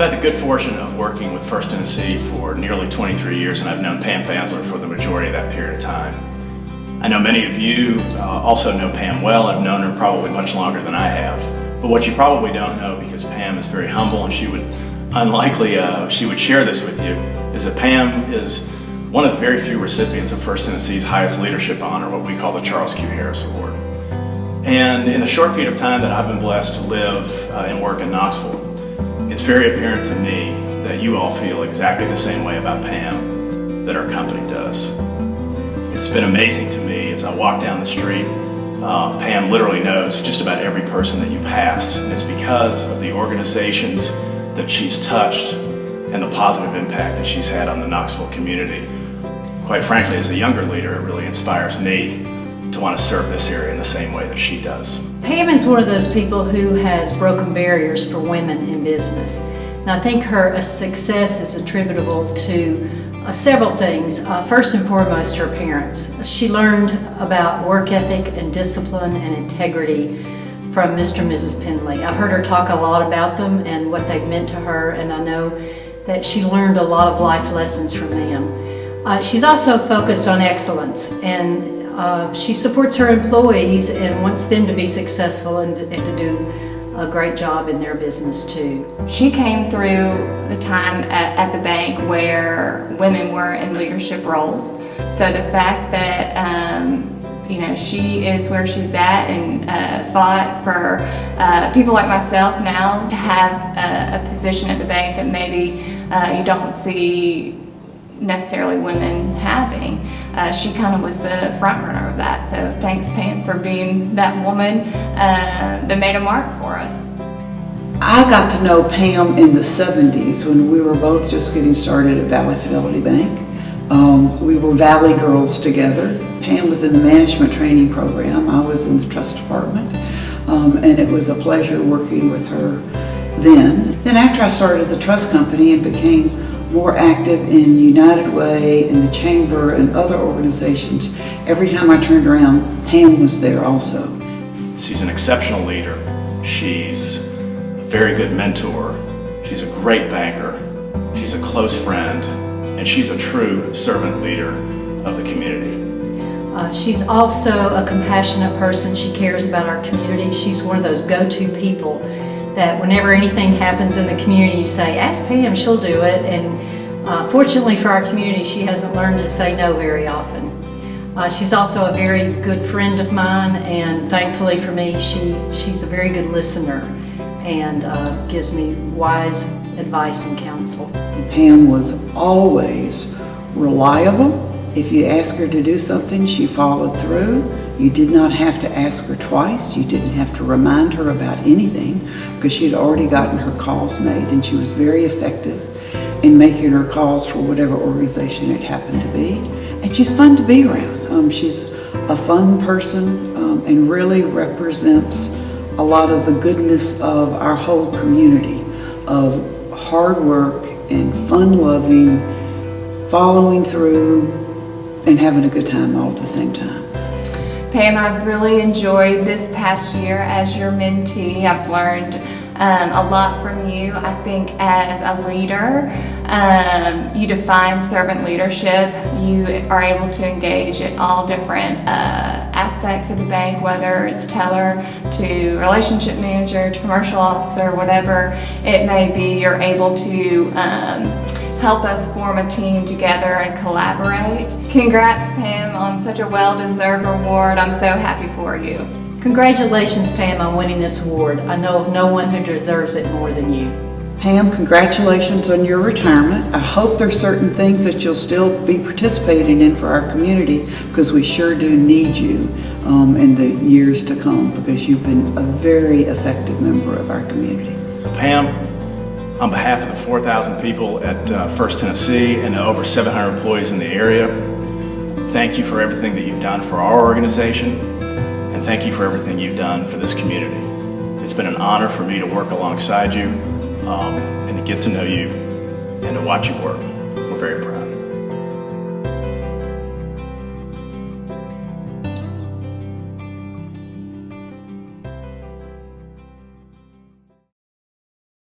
had the good fortune of working with First Tennessee for nearly 23 years, and I've known Pam Fansler for the majority of that period of time. I know many of you also know Pam well. I've known her probably much longer than I have. But what you probably don't know, because Pam is very humble and she would she would share this with you, is that Pam is one of the very few recipients of First Tennessee's highest leadership honor, what we call the Charles Q. Harris Award. And in the short period of time that I've been blessed to live and work in Knoxville, it's very apparent to me that you all feel exactly the same way about Pam that our company does. It's been amazing to me as I walk down the street. Pam literally knows just about every person that you pass, and it's because of the organizations that she's touched and the positive impact that she's had on the Knoxville community. Quite frankly, as a younger leader, it really inspires me to want to serve this area in the same way that she does. Pam is one of those people who has broken barriers for women in business. And I think her success is attributable to several things. First and foremost, her parents. She learned about work ethic and discipline and integrity from Mr. and Mrs. Penley. I've heard her talk a lot about them and what they've meant to her, and I know that she learned a lot of life lessons from them. She's also focused on excellence, and she supports her employees and wants them to be successful and to do a great job in their business too. She came through the time at the bank where women were in leadership roles. So the fact that she is where she's at and fought for people like myself now to have a position at the bank that maybe you don't see necessarily women having. She kind of was the front runner of that. So thanks, Pam, for being that woman that made a mark for us. I got to know Pam in the 70s when we were both just getting started at Valley Fidelity Bank. We were Valley girls together. Pam was in the management training program. I was in the trust department. And it was a pleasure working with her then. Then after I started the trust company and became more active in United Way, in the Chamber, and other organizations, every time I turned around, Pam was there also. She's an exceptional leader. She's a very good mentor. She's a great banker. She's a close friend. And she's a true servant leader of the community. She's also a compassionate person. She cares about our community. She's one of those go-to people that whenever anything happens in the community, you say, ask Pam, she'll do it. And fortunately for our community, she hasn't learned to say no very often. She's also a very good friend of mine, and thankfully for me, she's a very good listener and gives me wise advice and counsel. Pam was always reliable. If you asked her to do something, she followed through. You did not have to ask her twice. You didn't have to remind her about anything because she had already gotten her calls made, and she was very effective in making her calls for whatever organization it happened to be. And she's fun to be around. She's a fun person and really represents a lot of the goodness of our whole community of hard work and fun-loving, following through, and having a good time all at the same time. Pam, I've really enjoyed this past year as your mentee. I've learned a lot from you. I think as a leader, you define servant leadership. You are able to engage at all different aspects of the bank, whether it's teller to relationship manager to commercial officer, whatever it may be. You're able to help us form a team together and collaborate. Congrats, Pam, on such a well-deserved award. I'm so happy for you. Congratulations, Pam, on winning this award. I know of no one who deserves it more than you. Pam, congratulations on your retirement. I hope there's certain things that you'll still be participating in for our community, because we sure do need you in the years to come, because you've been a very effective member of our community. So Pam, on behalf of the 4,000 people at First Tennessee and the over 700 employees in the area, thank you for everything that you've done for our organization, and thank you for everything you've done for this community. It's been an honor for me to work alongside you and to get to know you and to watch you work. We're very proud.